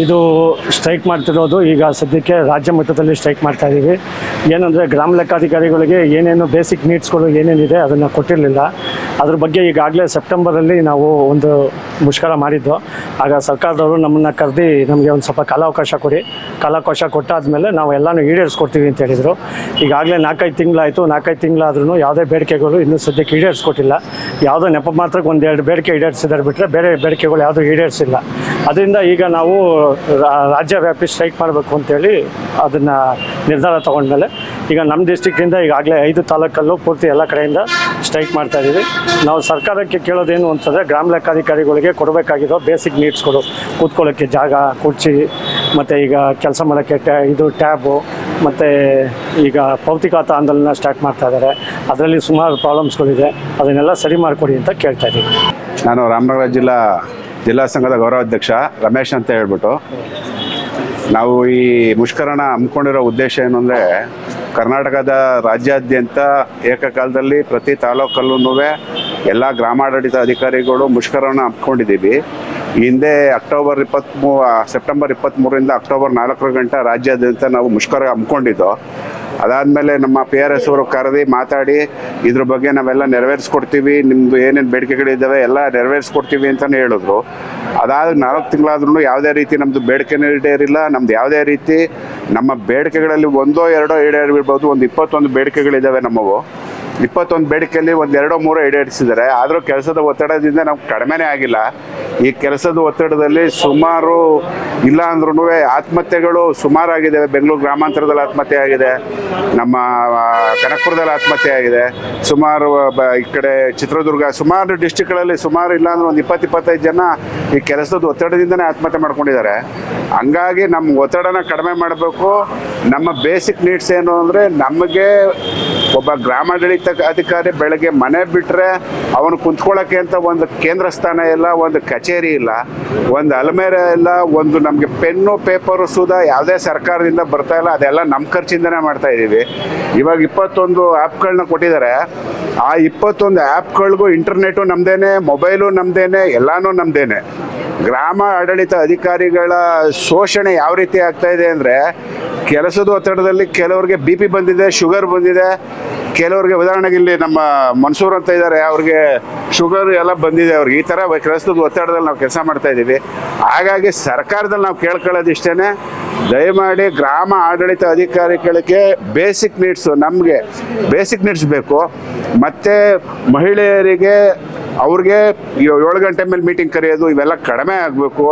ಇದು ಸ್ಟ್ರೈಕ್ ಮಾಡ್ತಿರೋದು ಈಗ ಸದ್ಯಕ್ಕೆ ರಾಜ್ಯ ಮಟ್ಟದಲ್ಲಿ ಸ್ಟ್ರೈಕ್ ಮಾಡ್ತಾ ಇದ್ದೀವಿ. ಏನಂದರೆ ಗ್ರಾಮ ಲೆಕ್ಕಾಧಿಕಾರಿಗಳಿಗೆ ಏನೇನು ಬೇಸಿಕ್ ನೀಡ್ಸ್ಗಳು ಏನೇನಿದೆ ಅದನ್ನು ಕೊಟ್ಟಿರಲಿಲ್ಲ. ಅದ್ರ ಬಗ್ಗೆ ಈಗಾಗಲೇ ಸೆಪ್ಟೆಂಬರಲ್ಲಿ ನಾವು ಒಂದು ಮುಷ್ಕರ ಮಾಡಿದ್ದು. ಆಗ ಸರ್ಕಾರದವರು ನಮ್ಮನ್ನು ಕರೆದು ನಮಗೆ ಒಂದು ಸ್ವಲ್ಪ ಕಾಲಾವಕಾಶ ಕೊಡಿ, ಕಾಲಾವಕಾಶ ಕೊಟ್ಟಾದಮೇಲೆ ನಾವು ಎಲ್ಲನೂ ಈಡೇರಿಸ್ಕೊಡ್ತೀವಿ ಅಂತ ಹೇಳಿದರು. ಈಗಾಗಲೇ 4-5 ತಿಂಗಳಾಯಿತು. 4-5 ತಿಂಗಳಾದ್ರೂ ಯಾವುದೇ ಬೇಡಿಕೆಗಳು ಇನ್ನೂ ಸದ್ಯಕ್ಕೆ ಈಡೇರಿಸ್ಕೊಟ್ಟಿಲ್ಲ. ಯಾವುದೋ ನೆಪ ಮಾತ್ರಕ್ಕೆ 1-2 ಬೇಡಿಕೆ ಈಡೇರಿಸಿದ್ದಾರೆ ಬಿಟ್ಟರೆ ಬೇರೆ ಬೇಡಿಕೆಗಳು ಯಾವುದೂ ಈಡೇರಿಸಿಲ್ಲ. ಅದರಿಂದ ಈಗ ನಾವು ರಾಜ್ಯವ್ಯಾಪಿ ಸ್ಟ್ರೈಕ್ ಮಾಡಬೇಕು ಅಂತೇಳಿ ಅದನ್ನು ನಿರ್ಧಾರ ತೊಗೊಂಡ್ಮೇಲೆ ಈಗ ನಮ್ಮ ಡಿಸ್ಟ್ರಿಕ್ಟಿಂದ ಈಗಾಗಲೇ 5 ತಾಲೂಕಲ್ಲೂ ಪೂರ್ತಿ ಎಲ್ಲ ಕಡೆಯಿಂದ ಸ್ಟ್ರೈಕ್ ಮಾಡ್ತಾಯಿದ್ದೀವಿ. ನಾವು ಸರ್ಕಾರಕ್ಕೆ ಕೇಳೋದೇನು ಅಂತಂದರೆ ಗ್ರಾಮ ಲೆಕ್ಕಾಧಿಕಾರಿಗಳಿಗೆ ಕೊಡಬೇಕಾಗಿರೋ ಬೇಸಿಕ್ ನೀಡ್ಸ್ಗಳು, ಕೂತ್ಕೊಳ್ಳೋಕ್ಕೆ ಜಾಗ, ಕುರ್ಚಿ, ಮತ್ತು ಈಗ ಕೆಲಸ ಮಾಡೋಕ್ಕೆ ಟ್ಯಾಬು, ಮತ್ತು ಈಗ ಭೌತಿಕಾತ ಆಂದೋಲನ ಸ್ಟಾರ್ಟ್ ಮಾಡ್ತಾ ಇದ್ದಾರೆ. ಅದರಲ್ಲಿ ಸುಮಾರು ಪ್ರಾಬ್ಲಮ್ಸ್ಗಳಿದೆ, ಅದನ್ನೆಲ್ಲ ಸರಿ ಮಾಡಿಕೊಡಿ ಅಂತ ಕೇಳ್ತಾ ಇದ್ದೀವಿ. ನಾನು ರಾಮನಗರ ಜಿಲ್ಲಾ ಸಂಘದ ಗೌರವಾಧ್ಯಕ್ಷ ರಮೇಶ್ ಅಂತ ಹೇಳ್ಬಿಟ್ಟು, ನಾವು ಈ ಮುಷ್ಕರನ ಹಮ್ಮಿಕೊಂಡಿರೋ ಉದ್ದೇಶ ಏನು ಅಂದರೆ, ಕರ್ನಾಟಕದ ರಾಜ್ಯಾದ್ಯಂತ ಏಕಕಾಲದಲ್ಲಿ ಪ್ರತಿ ತಾಲೂಕಲ್ಲೂ ಎಲ್ಲ ಗ್ರಾಮಾಡಳಿತ ಅಧಿಕಾರಿಗಳು ಮುಷ್ಕರನ ಹಮ್ಮಿಕೊಂಡಿದ್ದೀವಿ. ಹಿಂದೆ ಸೆಪ್ಟೆಂಬರ್ 23ರಿಂದ ಅಕ್ಟೋಬರ್ 4 ಗಂಟೆ ರಾಜ್ಯಾದ್ಯಂತ ನಾವು ಮುಷ್ಕರ ಹಮ್ಮಿಕೊಂಡಿದ್ದು. ಅದಾದಮೇಲೆ ನಮ್ಮ PRS ಅವರು ಕರೆದು ಮಾತಾಡಿ ಇದ್ರ ಬಗ್ಗೆ ನಾವೆಲ್ಲ ನೆರವೇರಿಸ್ಕೊಡ್ತೀವಿ, ನಿಮ್ಮದು ಏನೇನು ಬೇಡಿಕೆಗಳಿದ್ದಾವೆ ಎಲ್ಲ ನೆರವೇರಿಸ್ಕೊಡ್ತೀವಿ ಅಂತಲೇ ಹೇಳಿದ್ರು. ಅದಾದ 4 ತಿಂಗಳಾದ್ರೂ ಯಾವುದೇ ರೀತಿ ನಮ್ಮದು ಬೇಡಿಕೆನೇ ಈಡೇರಿಲ್ಲ. ನಮ್ಮದು ಯಾವುದೇ ರೀತಿ ನಮ್ಮ ಬೇಡಿಕೆಗಳಲ್ಲಿ 1-2 ಈಡೇರಿರ್ಬೋದು. ಒಂದು 21 ಬೇಡಿಕೆಗಳಿದ್ದಾವೆ ನಮ್ಮವು. 21 ಬೇಡಿಕೆಯಲ್ಲಿ 1-2-3 ಈಡೇರಿಸಿದ್ದಾರೆ. ಆದರೂ ಕೆಲಸದ ಒತ್ತಡದಿಂದ ನಾವು ಕಡಿಮೆನೇ ಆಗಿಲ್ಲ. ಈ ಕೆಲಸದ ಒತ್ತಡದಲ್ಲಿ ಸುಮಾರು ಇಲ್ಲ ಅಂದ್ರೂ ಆತ್ಮಹತ್ಯೆಗಳು ಸುಮಾರಾಗಿದ್ದಾವೆ. ಬೆಂಗಳೂರು ಗ್ರಾಮಾಂತರದಲ್ಲಿ ಆತ್ಮಹತ್ಯೆ ಆಗಿದೆ, ನಮ್ಮ ಕನಕಪುರದಲ್ಲಿ ಆತ್ಮಹತ್ಯೆ ಆಗಿದೆ, ಸುಮಾರು ಈ ಕಡೆ ಚಿತ್ರದುರ್ಗ, ಸುಮಾರು ಡಿಸ್ಟಿಕ್ಗಳಲ್ಲಿ ಸುಮಾರು ಇಲ್ಲ ಅಂದ್ರೆ ಒಂದು 20-25 ಜನ ಈ ಕೆಲಸದ ಒತ್ತಡದಿಂದನೇ ಆತ್ಮಹತ್ಯೆ ಮಾಡ್ಕೊಂಡಿದ್ದಾರೆ. ಹಂಗಾಗಿ ನಮ್ಮ ಒತ್ತಡನ ಕಡಿಮೆ ಮಾಡಬೇಕು. ನಮ್ಮ ಬೇಸಿಕ್ ನೀಡ್ಸ್ ಏನು ಅಂದರೆ, ನಮಗೆ ಒಬ್ಬ ಗ್ರಾಮಾಡಳಿತ ಅಧಿಕಾರಿ ಬೆಳಗ್ಗೆ ಮನೆ ಬಿಟ್ಟರೆ ಅವನು ಕುಂತ್ಕೊಳ್ಳೋಕ್ಕೆ ಅಂತ ಒಂದು ಕೇಂದ್ರ ಸ್ಥಾನ ಇಲ್ಲ, ಒಂದು ಕಚೇರಿ ಇಲ್ಲ, ಒಂದು ಅಲ್ಮೇರೆ ಇಲ್ಲ, ಒಂದು ನಮಗೆ ಪೆನ್ನು ಪೇಪರು ಸುಧಾ ಯಾವುದೇ ಸರ್ಕಾರದಿಂದ ಬರ್ತಾ ಇಲ್ಲ. ಅದೆಲ್ಲ ನಮ್ಮ ಖರ್ಚಿಂದನೇ ಮಾಡ್ತಾ ಇದ್ದೀವಿ. ಇವಾಗ 21 ಆ್ಯಪ್ಗಳನ್ನ ಕೊಟ್ಟಿದ್ದಾರೆ. ಆ 21 ಆ್ಯಪ್ಗಳಿಗೂ ಇಂಟರ್ನೆಟು ನಮ್ಮದೇನೆ, ಮೊಬೈಲು ನಮ್ಮದೇನೆ, ಎಲ್ಲನೂ ನಮ್ಮದೇನೆ. ಗ್ರಾಮ ಆಡಳಿತ ಅಧಿಕಾರಿಗಳ ಶೋಷಣೆ ಯಾವ ರೀತಿ ಆಗ್ತಾ ಇದೆ ಅಂದರೆ, ಕೆಲಸದ ಒತ್ತಡದಲ್ಲಿ ಕೆಲವ್ರಿಗೆ BP ಬಂದಿದೆ, ಶುಗರ್ ಬಂದಿದೆ, ಕೆಲವ್ರಿಗೆ ಉದಾಹರಣೆಗೆ ಇಲ್ಲಿ ನಮ್ಮ ಮನ್ಸೂರ್ ಅಂತ ಇದ್ದಾರೆ, ಅವ್ರಿಗೆ ಶುಗರ್ ಎಲ್ಲ ಬಂದಿದೆ. ಅವ್ರಿಗೆ ಈ ಥರ ಕೆಲಸದ ಒತ್ತಡದಲ್ಲಿ ನಾವು ಕೆಲಸ ಮಾಡ್ತಾ ಇದ್ದೀವಿ. ಹಾಗಾಗಿ ಸರ್ಕಾರದಲ್ಲಿ ನಾವು ಕೇಳ್ಕೊಳ್ಳೋದಿಷ್ಟೇ, ದಯಮಾಡಿ ಗ್ರಾಮ ಆಡಳಿತ ಅಧಿಕಾರಿಗಳಿಗೆ ಬೇಸಿಕ್ ನೀಡ್ಸು, ನಮಗೆ ಬೇಸಿಕ್ ನೀಡ್ಸ್ ಬೇಕು. ಮತ್ತು ಮಹಿಳೆಯರಿಗೆ ಅವ್ರಿಗೆ 7 ಗಂಟೆ ಮೇಲೆ ಮೀಟಿಂಗ್ ಕರೆಯೋದು ಇವೆಲ್ಲ ಕಡಿಮೆ ಆಗಬೇಕು.